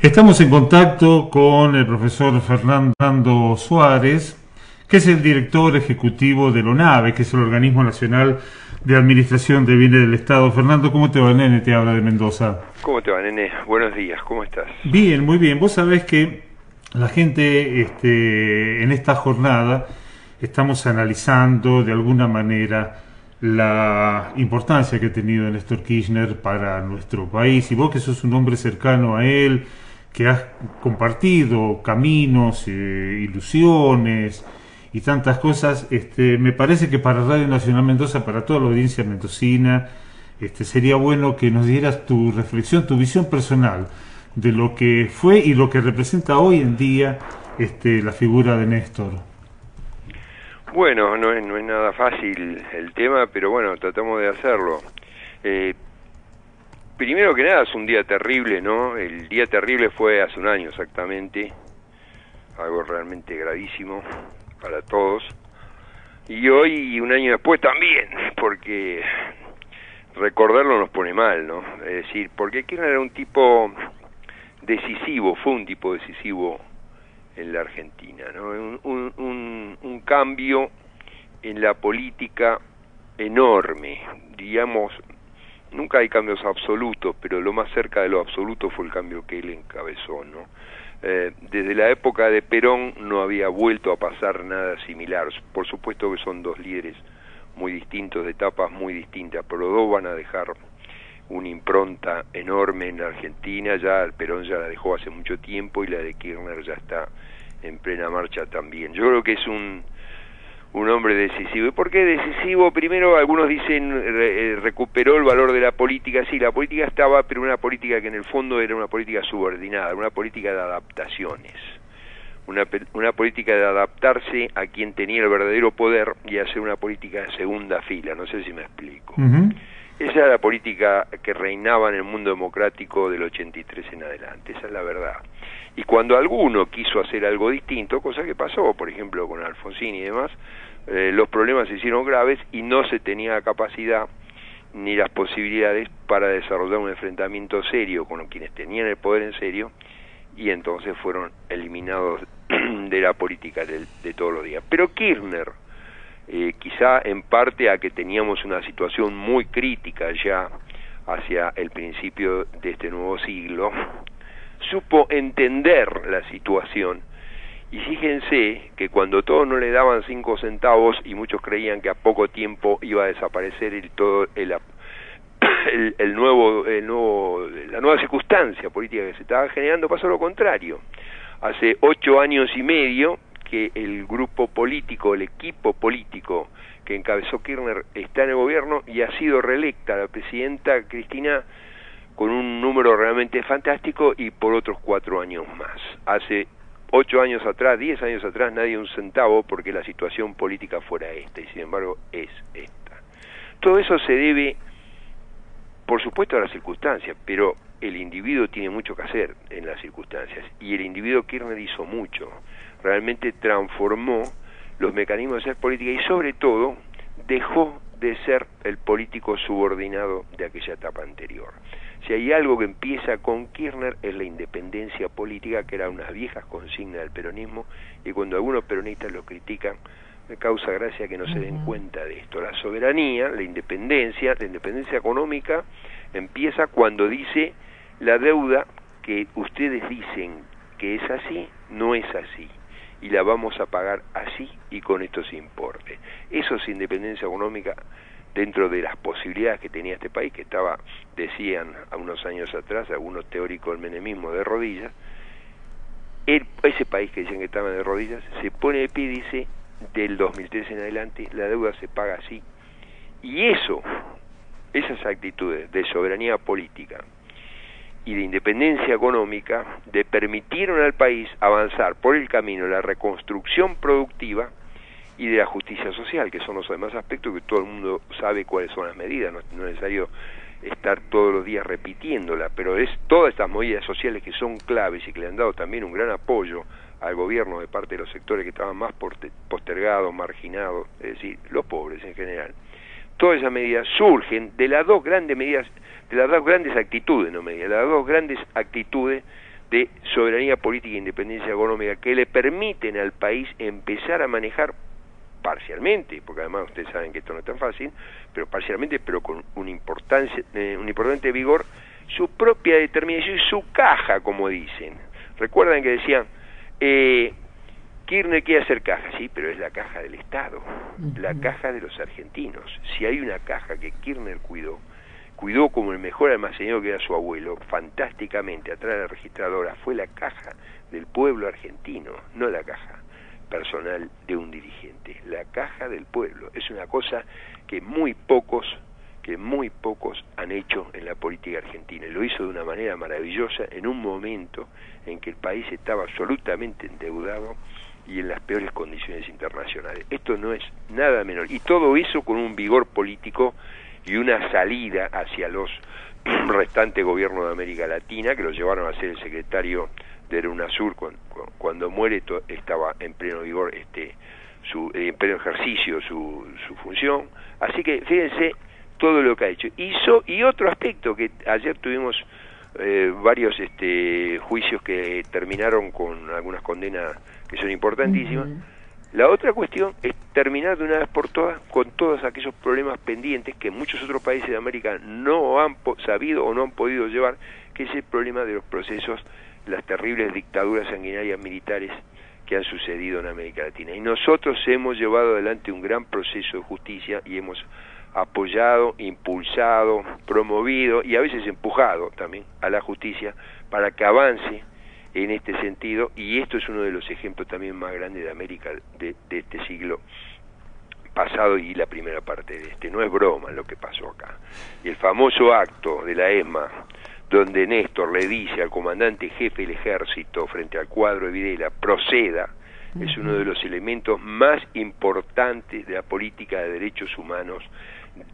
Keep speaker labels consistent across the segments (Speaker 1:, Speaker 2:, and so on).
Speaker 1: Estamos en contacto con el profesor Fernando Suárez, que es el director ejecutivo de ONAVE, que es el Organismo Nacional de Administración de Bienes del Estado. Fernando, ¿cómo te va, nene? Te habla de Mendoza.
Speaker 2: ¿Cómo te va, nene? Buenos días, ¿cómo estás?
Speaker 1: Bien, muy bien. Vos sabés que la gente en esta jornada estamos analizando de alguna manera la importancia que ha tenido Néstor Kirchner para nuestro país, y vos que sos un hombre cercano a él, que has compartido caminos, ilusiones y tantas cosas, me parece que para Radio Nacional Mendoza, para toda la audiencia mendocina, sería bueno que nos dieras tu reflexión, tu visión personal de lo que fue y lo que representa hoy en día la figura de Néstor.
Speaker 2: Bueno, no es nada fácil el tema, pero bueno, tratamos de hacerlo. Primero que nada es un día terrible, ¿no? El día terrible fue hace un año exactamente, algo realmente gravísimo para todos. Y hoy, un año después también, porque recordarlo nos pone mal, ¿no? Es decir, porque Kirchner era un tipo decisivo, fue un tipo decisivo en la Argentina, ¿no? Un cambio en la política enorme, digamos. Nunca hay cambios absolutos, pero lo más cerca de lo absoluto fue el cambio que él encabezó, ¿no? Desde la época de Perón no había vuelto a pasar nada similar. Por supuesto que son dos líderes muy distintos, de etapas muy distintas, pero los dos van a dejar una impronta enorme en la Argentina. Ya Perón ya la dejó hace mucho tiempo y la de Kirchner ya está en plena marcha también. Yo creo que es un hombre decisivo. ¿Y por qué decisivo? Primero, algunos dicen recuperó el valor de la política. Sí, la política estaba, pero una política que en el fondo era una política subordinada, una política de adaptaciones, una política de adaptarse a quien tenía el verdadero poder y hacer una política de segunda fila. No sé si me explico. Esa era la política que reinaba en el mundo democrático del 83 en adelante, esa es la verdad. Y cuando alguno quiso hacer algo distinto, cosa que pasó, por ejemplo, con Alfonsín y demás, los problemas se hicieron graves y no se tenía la capacidad ni las posibilidades para desarrollar un enfrentamiento serio con quienes tenían el poder en serio, y entonces fueron eliminados de la política de todos los días. Pero Kirchner, quizá en parte a que teníamos una situación muy crítica ya hacia el principio de este nuevo siglo, supo entender la situación. Y fíjense que cuando todos no le daban 5 centavos y muchos creían que a poco tiempo iba a desaparecer la nueva circunstancia política que se estaba generando, pasó lo contrario. Hace 8 años y medio que el grupo político, el equipo político que encabezó Kirchner está en el gobierno y ha sido reelecta la presidenta Cristina con un número realmente fantástico y por otros 4 años más. Hace 8 años atrás, 10 años atrás, nadie un centavo porque la situación política fuera esta, y sin embargo es esta. Todo eso se debe, por supuesto, a las circunstancias, pero el individuo tiene mucho que hacer en las circunstancias, y el individuo Kirchner hizo mucho. Realmente transformó los mecanismos de hacer política y sobre todo dejó de ser el político subordinado de aquella etapa anterior. Si hay algo que empieza con Kirchner es la independencia política, que era una vieja consigna del peronismo, y cuando algunos peronistas lo critican, me causa gracia que no se den cuenta de esto. La soberanía, la independencia económica empieza cuando dice la deuda que ustedes dicen que es así, no es así, y la vamos a pagar así y con estos importes. Eso es independencia económica dentro de las posibilidades que tenía este país, que estaba, decían a unos años atrás algunos teóricos del menemismo, de rodillas. Ese país que decían que estaba de rodillas se pone de pie y dice, del 2013 en adelante la deuda se paga así. Y esas actitudes de soberanía política y de independencia económica le permitieron al país avanzar por el camino de la reconstrucción productiva y de la justicia social, que son los demás aspectos que todo el mundo sabe cuáles son las medidas. No es necesario estar todos los días repitiéndola, pero es todas estas medidas sociales que son claves y que le han dado también un gran apoyo al gobierno de parte de los sectores que estaban más postergados, marginados, es decir, los pobres en general. Todas esas medidas surgen de las dos grandes medidas, de las dos grandes actitudes, no medidas, las dos grandes actitudes de soberanía política e independencia económica que le permiten al país empezar a manejar parcialmente, porque además ustedes saben que esto no es tan fácil, pero parcialmente, pero con un importante vigor, su propia determinación y su caja, como dicen. Recuerdan que decían, Kirchner quiere hacer caja, sí, pero es la caja del Estado, la caja de los argentinos. Si hay una caja que Kirchner cuidó como el mejor almacenero que era su abuelo, fantásticamente, atrás de la registradora, fue la caja del pueblo argentino, no la caja personal de un dirigente, la caja del pueblo. Es una cosa que muy pocos han hecho en la política argentina, y lo hizo de una manera maravillosa en un momento en que el país estaba absolutamente endeudado y en las peores condiciones internacionales. Esto no es nada menor, y todo eso con un vigor político y una salida hacia los restantes gobiernos de América Latina, que lo llevaron a ser el secretario de UNASUR cuando muere. Estaba en pleno vigor en pleno ejercicio su función. Así que fíjense todo lo que ha hecho. Y otro aspecto, que ayer tuvimos varios juicios que terminaron con algunas condenas que son importantísimas. La otra cuestión es terminar de una vez por todas con todos aquellos problemas pendientes que muchos otros países de América no han sabido o no han podido llevar, que es el problema de los procesos, las terribles dictaduras sanguinarias militares que han sucedido en América Latina. Y nosotros hemos llevado adelante un gran proceso de justicia y hemos apoyado, impulsado, promovido y a veces empujado también a la justicia para que avance en este sentido, y esto es uno de los ejemplos también más grandes de América de este siglo pasado y la primera parte de este. No es broma lo que pasó acá. Y el famoso acto de la ESMA, donde Néstor le dice al comandante jefe del ejército frente al cuadro de Videla, proceda, es uno de los elementos más importantes de la política de derechos humanos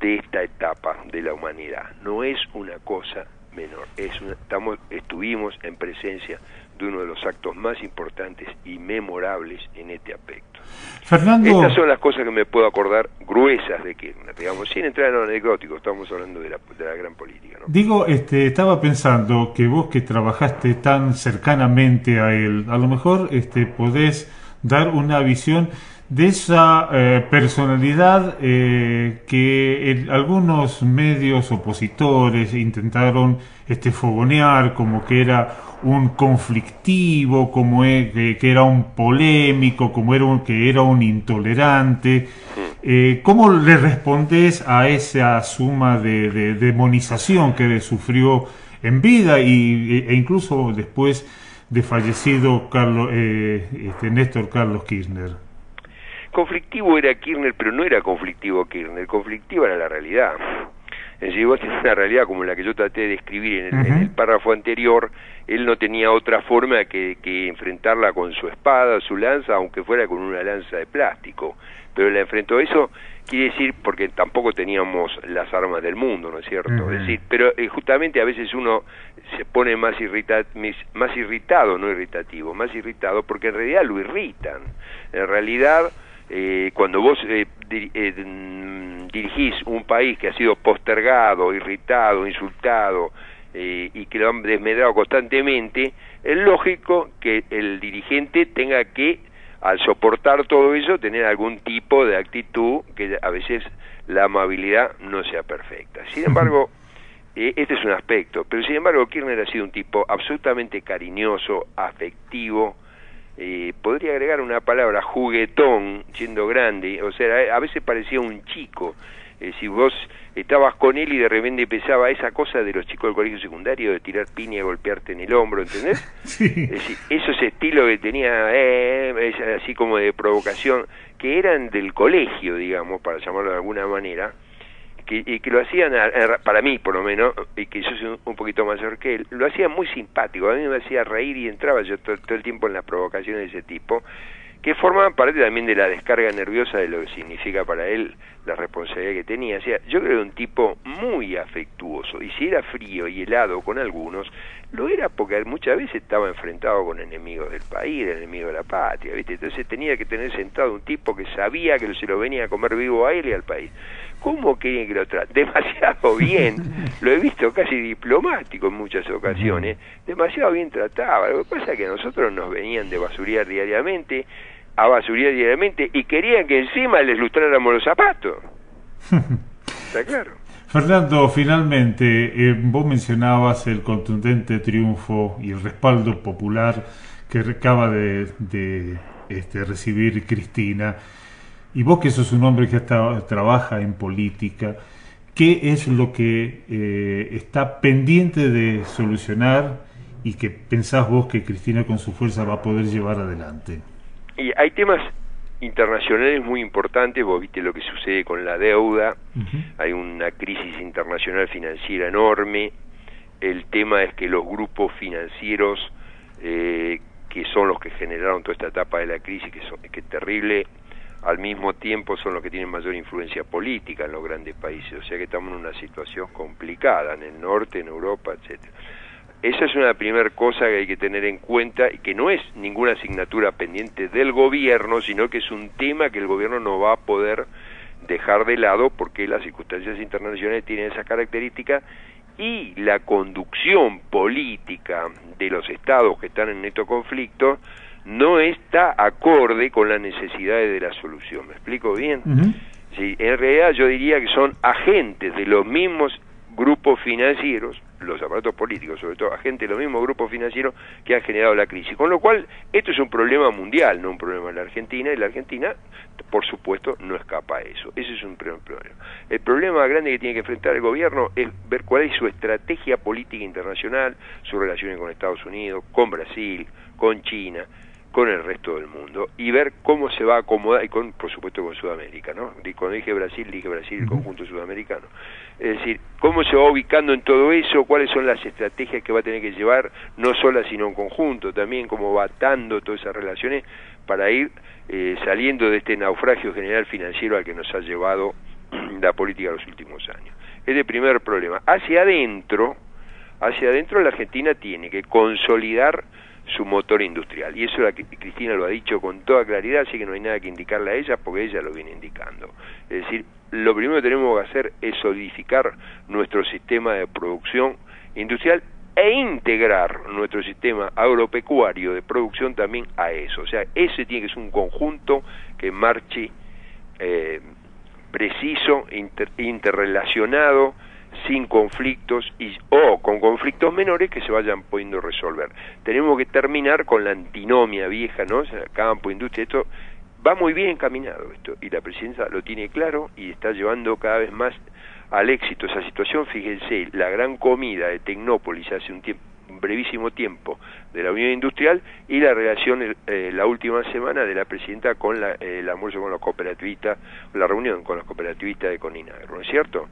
Speaker 2: de esta etapa de la humanidad. No es una cosa menor, estuvimos en presencia de uno de los actos más importantes y memorables en este aspecto.
Speaker 1: Fernando,
Speaker 2: estas son las cosas que me puedo acordar gruesas de Kirchner, digamos, sin entrar en lo anecdótico. Estamos hablando de la gran política, ¿no?
Speaker 1: Digo, estaba pensando que vos, que trabajaste tan cercanamente a él, a lo mejor podés dar una visión de esa personalidad que algunos medios opositores intentaron fogonear como que era un conflictivo, como que era un polémico, que era un intolerante. ¿Cómo le respondés a esa suma de demonización que sufrió en vida e incluso después de fallecido Néstor Carlos Kirchner?
Speaker 2: Conflictivo era Kirchner, pero no era conflictivo Kirchner, conflictiva era la realidad. Es decir, vos tenés una realidad como la que yo traté de describir en el párrafo anterior. Él no tenía otra forma que enfrentarla con su espada, su lanza, aunque fuera con una lanza de plástico, pero la enfrentó. Eso quiere decir, porque tampoco teníamos las armas del mundo, ¿no es cierto? Es decir, pero justamente a veces uno se pone más irritado, no irritativo, más irritado, porque en realidad lo irritan. En realidad, cuando vos dirigís un país que ha sido postergado, irritado, insultado, y que lo han desmedrado constantemente, es lógico que el dirigente tenga que, al soportar todo eso, tener algún tipo de actitud que a veces la amabilidad no sea perfecta. Sin embargo, este es un aspecto, pero sin embargo Kirchner ha sido un tipo absolutamente cariñoso, afectivo, podría agregar una palabra, juguetón, siendo grande, o sea, a veces parecía un chico. Si vos estabas con él y de repente empezaba esa cosa de los chicos del colegio secundario, de tirar piña y golpearte en el hombro, ¿entendés?
Speaker 1: Sí.
Speaker 2: Es decir, esos estilos que tenía, así como de provocación, que eran del colegio, digamos, para llamarlo de alguna manera, que lo hacían, para mí por lo menos, y que yo soy un poquito mayor que él, lo hacían muy simpático. A mí me hacía reír y entraba yo todo el tiempo en las provocaciones de ese tipo, que formaban parte también de la descarga nerviosa de lo que significa para él la responsabilidad que tenía. O sea, yo creo que era un tipo muy afectuoso, y si era frío y helado con algunos, lo era porque muchas veces estaba enfrentado con enemigos del país, enemigos de la patria, ¿viste? Entonces tenía que tener sentado un tipo que sabía que se lo venía a comer vivo a él y al país. ¿cómo quieren que lo traten? Demasiado bien, lo he visto casi diplomático en muchas ocasiones, demasiado bien trataba. Lo que pasa es que a nosotros nos venían de basurear diariamente, y querían que encima les lustráramos los zapatos. ¿Está claro?
Speaker 1: Fernando, finalmente, vos mencionabas el contundente triunfo y el respaldo popular que acaba de recibir Cristina, y vos que sos un hombre que trabaja en política, ¿qué es lo que está pendiente de solucionar y que pensás vos que Cristina con su fuerza va a poder llevar adelante?
Speaker 2: Y hay temas internacionales muy importantes. Vos viste lo que sucede con la deuda. Hay una crisis internacional financiera enorme. El tema es que los grupos financieros que son los que generaron toda esta etapa de la crisis, que es terrible, al mismo tiempo son los que tienen mayor influencia política en los grandes países, o sea que estamos en una situación complicada en el norte, en Europa, etcétera. Esa es una primera cosa que hay que tener en cuenta, y que no es ninguna asignatura pendiente del gobierno, sino que es un tema que el gobierno no va a poder dejar de lado, porque las circunstancias internacionales tienen esa característica, y la conducción política de los estados que están en neto conflicto no está acorde con las necesidades de la solución. ¿Me explico bien? Sí, en realidad yo diría que son agentes de los mismos grupos financieros, los aparatos políticos, sobre todo agentes de los mismos grupos financieros que han generado la crisis. Con lo cual, esto es un problema mundial, no un problema en la Argentina, y la Argentina, por supuesto, no escapa a eso. Ese es un primer problema. El problema grande que tiene que enfrentar el gobierno es ver cuál es su estrategia política internacional, sus relaciones con Estados Unidos, con Brasil, con China, con el resto del mundo, y ver cómo se va a acomodar, y por supuesto con Sudamérica, ¿no? Cuando dije Brasil, el conjunto sudamericano. Es decir, cómo se va ubicando en todo eso, cuáles son las estrategias que va a tener que llevar, no sola sino en conjunto, también cómo va atando todas esas relaciones para ir saliendo de este naufragio general financiero al que nos ha llevado la política de los últimos años. Es el primer problema. Hacia adentro la Argentina tiene que consolidar su motor industrial, y eso Cristina lo ha dicho con toda claridad, así que no hay nada que indicarle a ella, porque ella lo viene indicando. Es decir, lo primero que tenemos que hacer es solidificar nuestro sistema de producción industrial e integrar nuestro sistema agropecuario de producción también a eso. O sea, ese tiene que ser un conjunto que marche preciso, interrelacionado, sin conflictos o con conflictos menores que se vayan pudiendo resolver. Tenemos que terminar con la antinomia vieja, ¿no? O sea, campo, industria, esto va muy bien encaminado esto, y la presidencia lo tiene claro y está llevando cada vez más al éxito esa situación. Fíjense, la gran comida de Tecnópolis hace un brevísimo tiempo de la Unión Industrial, y la relación la última semana de la presidenta con el almuerzo con los cooperativistas, la reunión con los cooperativistas de Coninagro, ¿no es cierto?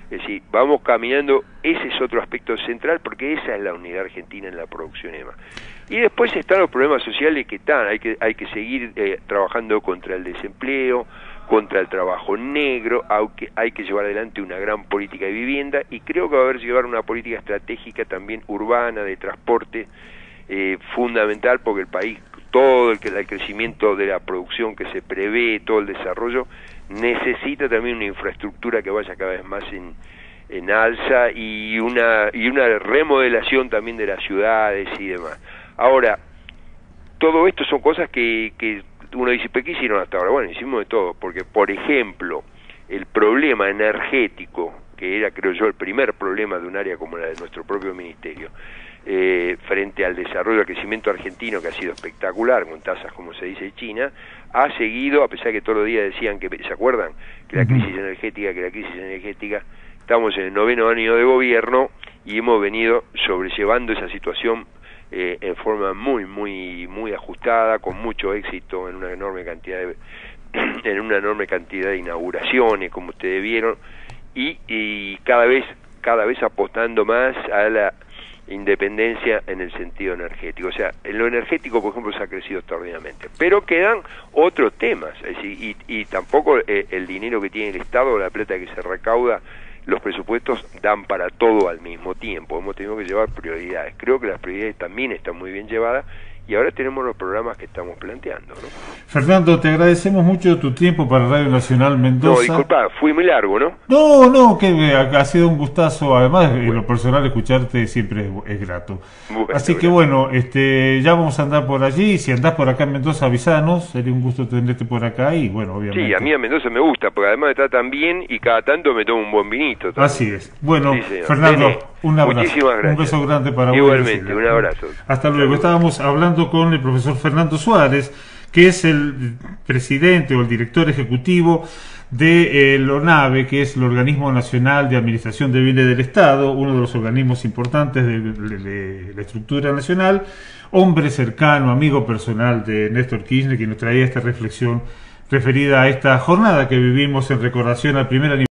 Speaker 2: Es decir, vamos caminando, ese es otro aspecto central, porque esa es la unidad argentina en la producción EMA. Y después están los problemas sociales que están, hay que seguir trabajando contra el desempleo, contra el trabajo negro, aunque hay que llevar adelante una gran política de vivienda, y creo que va a haber que llevar una política estratégica también urbana, de transporte, fundamental, porque el país, todo el crecimiento de la producción que se prevé, todo el desarrollo, necesita también una infraestructura que vaya cada vez más en alza, y una remodelación también de las ciudades y demás. Ahora, todo esto son cosas que uno dice, ¿pero qué hicieron hasta ahora? Bueno, hicimos de todo, porque, por ejemplo, el problema energético, que era, creo yo, el primer problema de un área como la de nuestro propio ministerio, frente al desarrollo, al crecimiento argentino, que ha sido espectacular, con tasas, como se dice, China, ha seguido, a pesar que todos los días decían que, ¿se acuerdan? Que la crisis energética, estamos en el 9º año de gobierno, y hemos venido sobrellevando esa situación en forma muy ajustada, con mucho éxito, en una enorme cantidad de inauguraciones, como ustedes vieron, y cada vez apostando más a la independencia en el sentido energético. O sea, en lo energético, por ejemplo, se ha crecido extraordinariamente, pero quedan otros temas, es decir, y tampoco el dinero que tiene el Estado, la plata que se recauda, los presupuestos dan para todo al mismo tiempo. Hemos tenido que llevar prioridades. Creo que las prioridades también están muy bien llevadas, y ahora tenemos los programas que estamos planteando, ¿no?
Speaker 1: Fernando, te agradecemos mucho tu tiempo para Radio Nacional Mendoza.
Speaker 2: No, disculpa, fui muy largo, ¿no?
Speaker 1: No, que ha sido un gustazo. Además, en lo personal, escucharte siempre es grato.
Speaker 2: Bueno,
Speaker 1: así que bueno, ya vamos a andar por allí. Si andás por acá en Mendoza, avisanos. Sería un gusto tenerte por acá y bueno, obviamente.
Speaker 2: Sí, a mí a Mendoza me gusta, porque además me tratan bien y cada tanto me tomo un buen vinito también.
Speaker 1: Así es. Bueno,
Speaker 2: Sí,
Speaker 1: Fernando,
Speaker 2: Nene,
Speaker 1: un abrazo.
Speaker 2: muchísimas gracias.
Speaker 1: Un beso grande para vos.
Speaker 2: Igualmente, un abrazo.
Speaker 1: Hasta luego. Estábamos hablando con el profesor Fernando Suárez, que es el presidente o el director ejecutivo de la ONAVE, que es el Organismo Nacional de Administración de Bienes del Estado, uno de los organismos importantes de la estructura nacional, hombre cercano, amigo personal de Néstor Kirchner, que nos traía esta reflexión referida a esta jornada que vivimos en recordación al primer aniversario